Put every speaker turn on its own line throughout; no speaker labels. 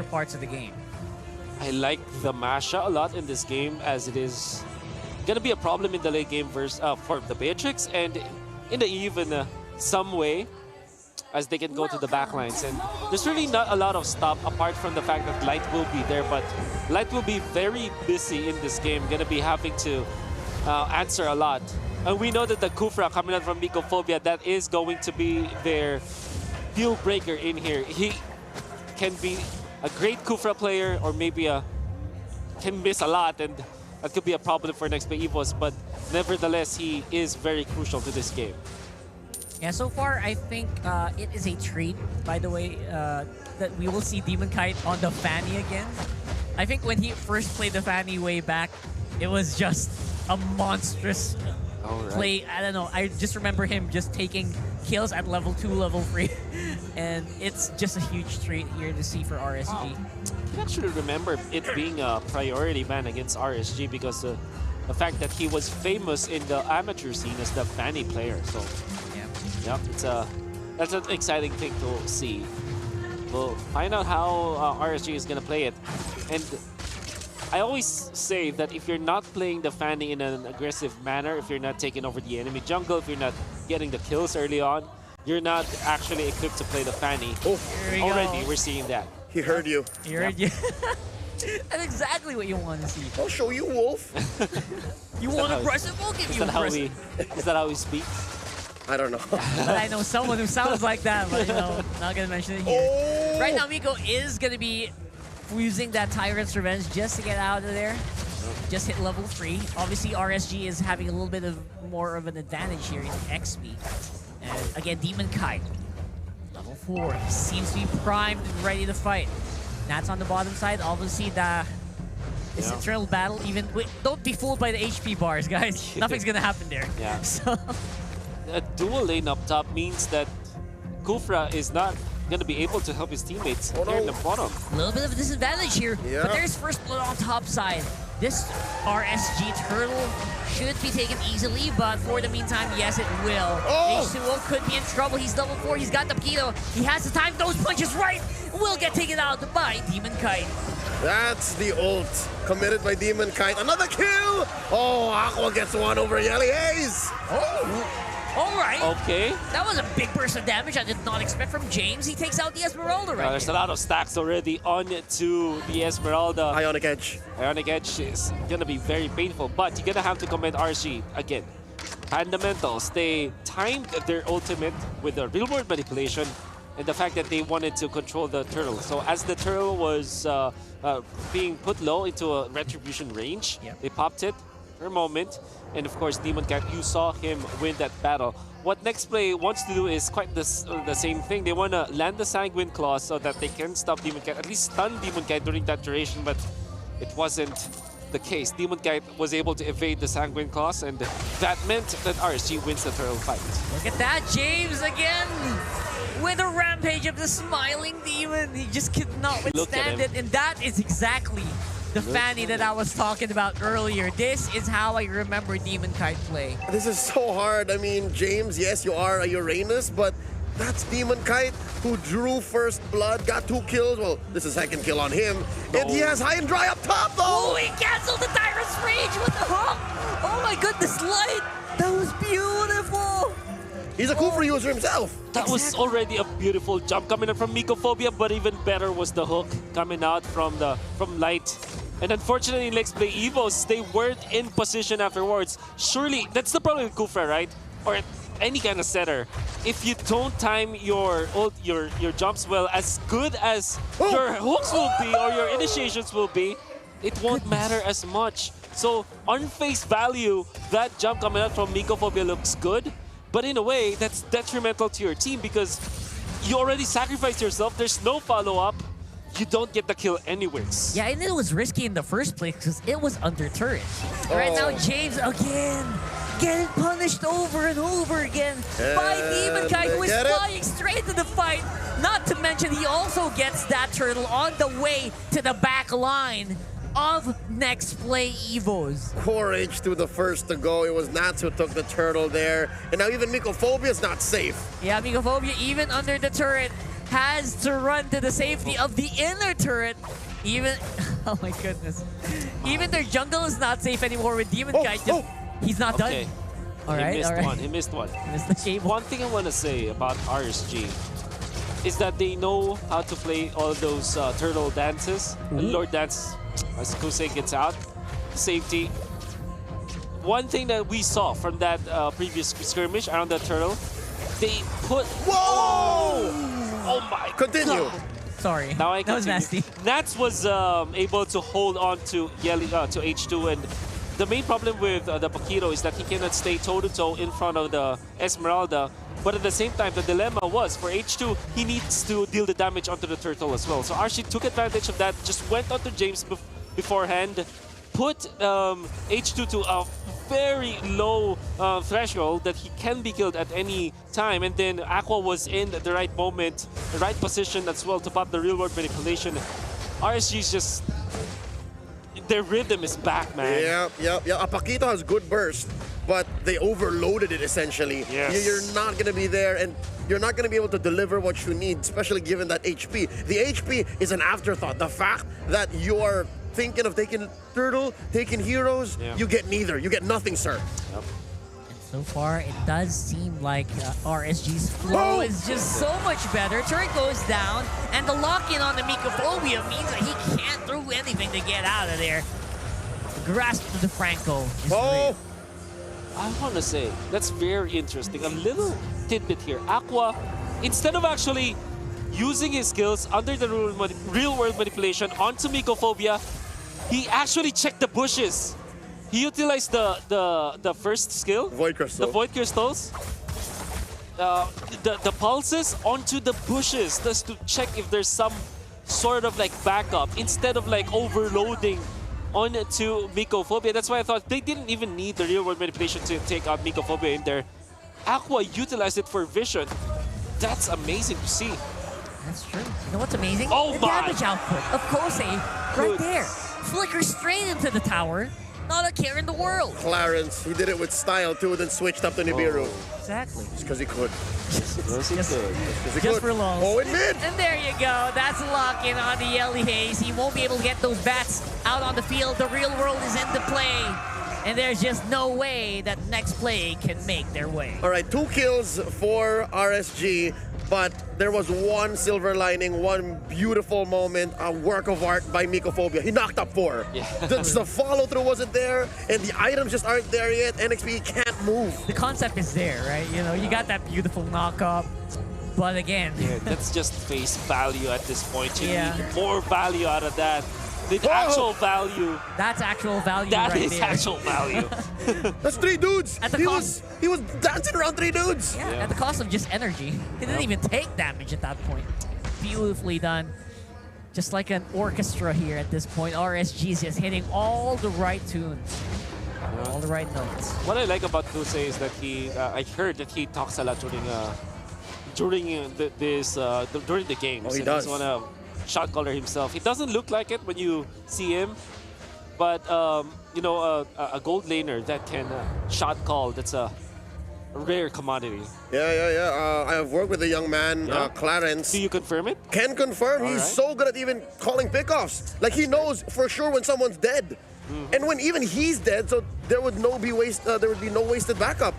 parts of the game.
I like the Masha a lot in this game, as it is gonna be a problem in the late game for the Beatrix, and in the even some way, as they can go to the backlines. And there's really not a lot of stop apart from the fact that Light will be there, but Light will be very busy in this game, gonna be having to answer a lot. And we know that the Kufra coming out from Mycophobia, that is going to be their deal breaker in here. He can be a great Kufra player, or maybe can miss a lot, and that could be a problem for NEXTPLAY EVOS, but nevertheless, he is very crucial to this game.
Yeah, so far, I think it is a treat, by the way, that we will see Demon Kite on the Fanny again. I think when he first played the Fanny way back, it was just a monstrous play. I don't know, I just remember him just taking kills at level 2, level 3, and it's just a huge treat here to see for RSG.
Wow. I can actually remember it being a priority man against RSG because the fact that he was famous in the amateur scene as the Fanny player. So yeah, that's an exciting thing to see. We'll find out how RSG is gonna play it. And I always say that if you're not playing the Fanny in an aggressive manner, if you're not taking over the enemy jungle, if you're not getting the kills early on, you're not actually equipped to play the Fanny.
Oh,
already we're seeing that.
He heard you.
He heard you. That's exactly what you want to see.
I'll show you, Wolf.
You want aggressive? We'll give you aggressive.
Is that how we speak?
I don't know.
But I know someone who sounds like that, but you know, not gonna mention it here.
Oh!
Right now, Miko is gonna be using that Tyrant's Revenge just to get out of there. Just hit level 3. Obviously, RSG is having a little bit of more of an advantage here in XP. And again, Demon Kite, level 4. He seems to be primed and ready to fight. That's on the bottom side. Obviously, this internal battle, don't be fooled by the HP bars, guys. Nothing's gonna happen there.
Yeah.
So
a dual lane up top means that Kufra is not going to be able to help his teammates here in the bottom.
A little bit of a disadvantage here,
yeah.
But there's first blood on top side. This RSG turtle should be taken easily, but for the meantime, yes, it will.
Oh!
H2O could be in trouble. He's level 4. He's got the Keto. He has the time. Those punches right will get taken out by Demon Kite.
That's the ult committed by Demon Kite. Another kill! Oh, Aqua gets one over Yelly Hayes.
Oh! All right.
Okay.
That was a big burst of damage I did not expect from James. He takes out the Esmeralda right
There's a lot of stacks already on to the Esmeralda.
Ionic Edge.
Ionic Edge is going to be very painful, but you're going to have to commend RSG again. Fundamentals. They timed their ultimate with the real-world manipulation and the fact that they wanted to control the turtle. So as the turtle was being put low into a retribution range, they popped it for a moment. And of course, Demon Kite, you saw him win that battle. What NEXTPLAY wants to do is quite the same thing. They want to land the Sanguine Claw so that they can stop Demon Kite, at least stun Demon Kite during that duration, but it wasn't the case. Demon Kite was able to evade the Sanguine Claws, and that meant that RSG wins the turtle fight.
Look at that, James again with a rampage of the smiling demon. He just could not withstand it, and that is exactly the Fanny that I was talking about earlier. This is how I remember Demon Kite play.
This is so hard. I mean, James, yes, you are a Uranus, but that's Demon Kite who drew first blood, got 2 kills. Well, this is second kill on him. And he has High and Dry up top, though!
Oh, he canceled the Tyrant's Rage with the hook! Oh my goodness, Light! That was beautiful!
He's a Kufra user himself.
That was already a beautiful jump coming out from Mycophobia, but even better was the hook coming out from Light. And unfortunately, NEXTPLAY EVOS, they weren't in position afterwards. Surely, that's the problem with Kufra, right? Or any kind of setter. If you don't time your jumps well, as good as your hooks will be or your initiations will be, it won't matter as much. So, on face value, that jump coming out from Mycophobia looks good. But in a way, that's detrimental to your team because you already sacrificed yourself. There's no follow-up. You don't get the kill anyways.
Yeah, and it was risky in the first place because it was under turret. Right now, James again getting punished over and over again by Demon Kite, who is flying straight to the fight. Not to mention, he also gets that turtle on the way to the back line of NEXTPLAY EVOS.
Core H2 the first to go. It was Nats who took the turtle there. And now even Mycophobia is not safe.
Yeah, Mycophobia, even under the turret, has to run to the safety of the inner turret. Even, oh my goodness. Even their jungle is not safe anymore with Demon Kite. He's not
Okay.
done. All right.
He missed one.
Missed the cable.
One thing I want to say about RSG is that they know how to play all those turtle dances. Lord dance, as Kusei gets out. Safety. One thing that we saw from that previous skirmish around the turtle, they put...
Whoa!
Oh my
Continue.
God.
Sorry.
Now I
that was
continue.
nasty.
Nats was able to hold on to to H2, and the main problem with the Paquito is that he cannot stay toe-to-toe in front of the Esmeralda. But at the same time, the dilemma was for H2, he needs to deal the damage onto the turtle as well. So RSG took advantage of that, just went onto James beforehand, put H2 to a very low threshold that he can be killed at any time. And then Aqua was in the right moment, the right position as well to pop the real-world manipulation. RSG's just... their rhythm is back, man.
Yeah. Paquito has good burst, but they overloaded it essentially.
Yes.
You're not going to be there, and you're not going to be able to deliver what you need, especially given that HP. The HP is an afterthought. The fact that you are thinking of taking turtle, taking heroes, you get neither. You get nothing, sir.
Yep.
So far, it does seem like RSG's flow is just so much better. Turret goes down, and the lock-in on the Mycophobia means that he can't do anything to get out of there. The grasp to the Franco is real.
I want to say, that's very interesting. A little tidbit here. Aqua, instead of actually using his skills under the real-world manipulation onto Mycophobia, he actually checked the bushes. He utilized the first skill,
Void Crystal.
the Void Crystals, the pulses onto the bushes just to check if there's some sort of like backup instead of like overloading onto Mycophobia. That's why I thought they didn't even need the real world manipulation to take out Mycophobia in there. Aqua utilized it for vision. That's amazing to see.
That's true. You know what's amazing?
Oh
the
my.
damage output of Kosei right there. Flicker straight into the tower. Not a care in the world.
Clarence, he did it with style too, then switched up to Nibiru.
Exactly.
Just because he could.
Just for long.
Oh, in mid!
And there you go. That's a lock-in on the Yelly Haze. He won't be able to get those bats out on the field. The real world is into play. And there's just no way that NEXTPLAY can make their way.
All right, 2 kills for RSG, but there was one silver lining, one beautiful moment, a work of art by Mycophobia. He knocked up 4.
Yeah.
The follow-through wasn't there, and the items just aren't there yet. NXP can't move.
The concept is there, right? You know, you got that beautiful knock-up. But again...
Yeah, that's just face value at this point. You
Yeah.
need more value out of that. The actual value.
That's actual value
That
right
is
there.
actual value.
That's 3 dudes.
At the
He
cost-
was dancing around 3 dudes.
Yeah,
Yeah.
at the cost of just energy. He didn't even take damage at that point. Beautifully done. Just like an orchestra here at this point. RSG is just hitting all the right tunes. All the right notes.
What I like about Kusei is that he, I heard that he talks a lot during the games.
Oh, he
And
does.
He's one shot caller himself. He doesn't look like it when you see him, but you know, a gold laner that can shot call, that's a rare commodity.
Yeah. I have worked with a young man,
Yeah.
Clarence.
Do you confirm it?
Can confirm he's
Alright.
so good at even calling pickoffs. Like he knows for sure when someone's dead, and when even he's dead, so there would no wasted backup.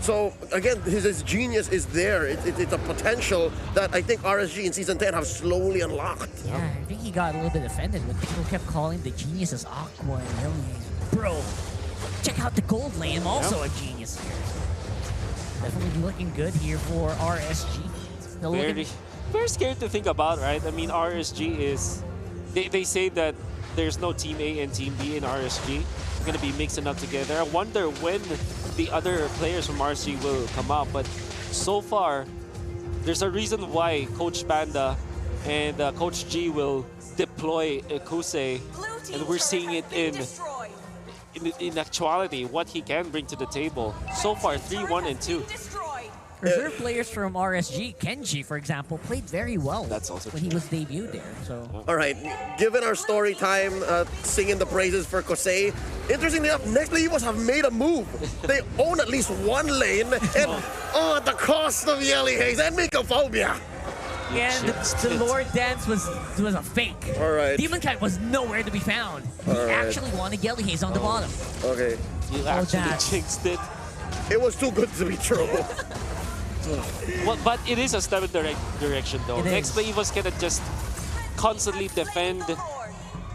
So again, his genius is there. It's a potential that I think RSG in Season 10 have slowly unlocked.
Yeah, I think he got a little bit offended when people kept calling the geniuses Aqua and Lily. Bro, check out the gold lane. I'm also a genius here. Definitely looking good here for RSG. Still looking...
Very scared to think about, right? I mean, RSG is... They say that there's no Team A and Team B in RSG. They're going to be mixing up together. I wonder when the other players from RSG will come up, but so far, there's a reason why Coach Panda and Coach G will deploy Kusei, and we're seeing it in actuality, what he can bring to the table. So far, 3-1 and 2.
Reserve players from RSG, Kenji, for example, played very well
That's also
when he was debuted there. So
All right, given our story time, singing the praises for Kosei, interestingly enough, NEXTPLAY EVOS have made a move. They own at least one lane, and at the cost of Yelly Haze and Mycophobia.
And the Lord Dance was a fake.
All right.
Demon Kite was nowhere to be found. He actually wanted Yelly Haze on the bottom.
Okay.
You actually jinxed it.
It was too good to be true.
Well, but it is a step in the right direction, though. NEXTPLAY EVOS cannot just constantly defend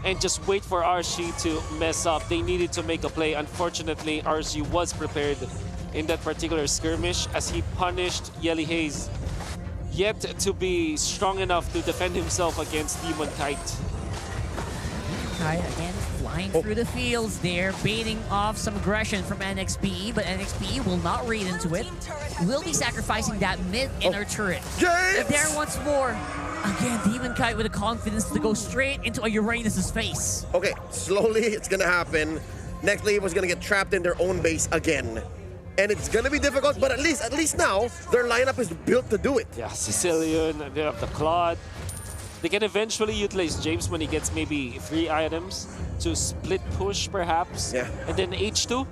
and just wait for RSG to mess up. They needed to make a play. Unfortunately, RSG was prepared in that particular skirmish as he punished Yelly Haze, yet to be strong enough to defend himself against Demon Kite.
Kite again flying through the fields there, baiting off some aggression from NXPE, but NXPE will not read into it. Will be sacrificing that mid-inner turret.
James!
But there once more. Again, Demon Kite with the confidence to go straight into a Uranus's face.
Okay, slowly it's gonna happen. NEXTPLAY was gonna get trapped in their own base again. And it's gonna be difficult, but at least now, their lineup is built to do it.
Yeah, Sicilian, they have the Claude. They can eventually utilize James when he gets maybe 3 items to split push, perhaps.
Yeah.
And then H2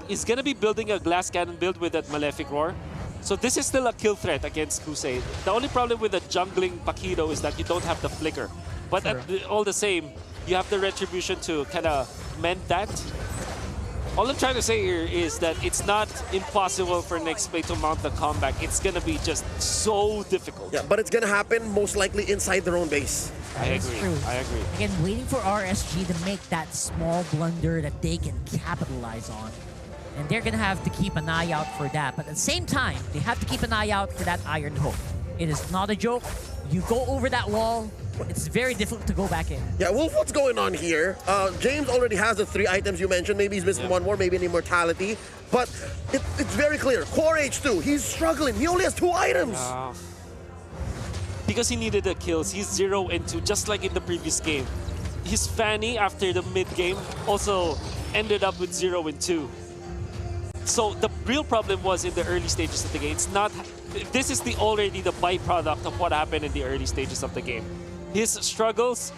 is gonna be building a glass cannon build with that Malefic Roar. So this is still a kill threat against Crusade. The only problem with the jungling Pakido is that you don't have the flicker. But all the same, you have the retribution to kind of mend that. All I'm trying to say here is that it's not impossible for NEXTPLAY to mount the comeback. It's gonna be just so difficult.
Yeah, but it's gonna happen most likely inside their own base.
I agree.
True.
I agree.
Again, waiting for RSG to make that small blunder that they can capitalize on. And they're gonna have to keep an eye out for that. But at the same time, they have to keep an eye out for that Iron Hook. It is not a joke. You go over that wall, it's very difficult to go back in.
Yeah, Wolf, what's going on here? James already has the 3 items you mentioned. Maybe he's missing one more, maybe an Immortality. But it's very clear. Core H2, he's struggling. He only has 2 items.
Because he needed the kills, he's 0 and 2, just like in the previous game. His Fanny, after the mid-game, also ended up with 0 and 2. So the real problem was in the early stages of the game. It's not. This is already the byproduct of what happened in the early stages of the game. His struggles,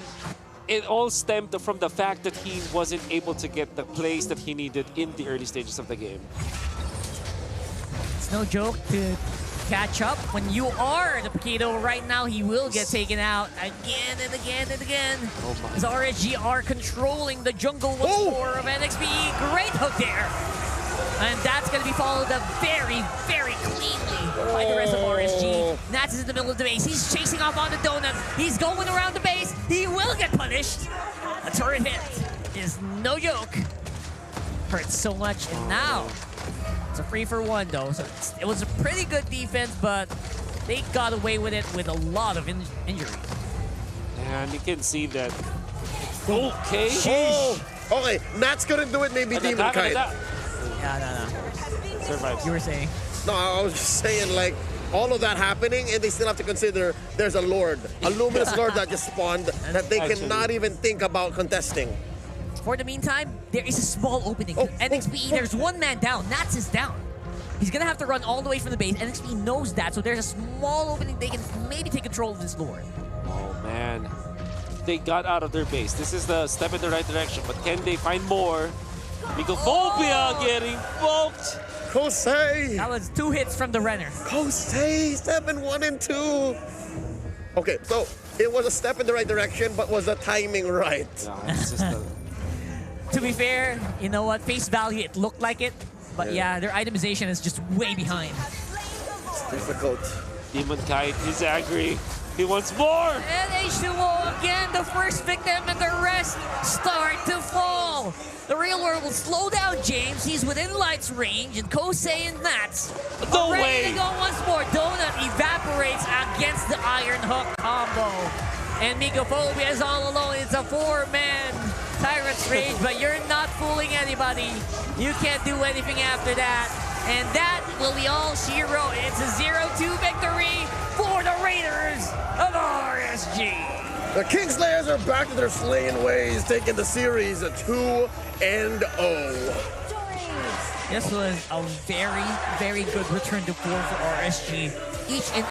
it all stemmed from the fact that he wasn't able to get the plays that he needed in the early stages of the game.
It's no joke to catch up. When you are the Pakido right now, he will get taken out again and again and again.
Oh my.
As RSG are controlling the jungle once more of NXPE. Great hook there. And that's going to be followed up very, very cleanly by the rest of RSG. Nats is in the middle of the base. He's chasing off on the donut. He's going around the base. He will get punished. A turret hit is no joke. Hurts so much. And now, it's a 3-for-1 though. So it was a pretty good defense, but they got away with it with a lot of injuries.
And you can see that. Okay.
Okay, Nats couldn't do it, maybe Demon Kite.
No.
Survives.
You were saying?
No, I was just saying, like, all of that happening, and they still have to consider there's a Lord, a Luminous Lord that just spawned that they cannot even think about contesting.
For the meantime, there is a small opening. NXPE, there's 1 man down. Nats is down. He's going to have to run all the way from the base. NXPE knows that, so there's a small opening. They can maybe take control of this Lord.
Oh, man. They got out of their base. This is the step in the right direction, but can they find more? Migophobia getting bulked.
Kosei!
That was 2 hits from the Renner.
Kosei, step in 1 and 2. Okay, so it was a step in the right direction, but was the timing right?
Yeah, it's just
To be fair, you know what? Face value, it looked like it. But yeah, their itemization is just way behind.
It's difficult.
Demon Kite, he's angry. He wants more!
And H2O again, the first victim, and the rest start to fall. The real world will slow down James. He's within Light's range, and Kosei and Nats
No
ready
way!
to go once more. Donut evaporates against the Iron Hook combo. And Migophobia is all alone. It's a 4-man Tyrant's Rage, but you're not fooling anybody. You can't do anything after that. And that will be all she wrote. It's a 0-2 victory for the Raiders of RSG.
The Kingslayers are back to their slaying ways, taking the series a 2-0.
This was a very, very good return to form for RSG. Each and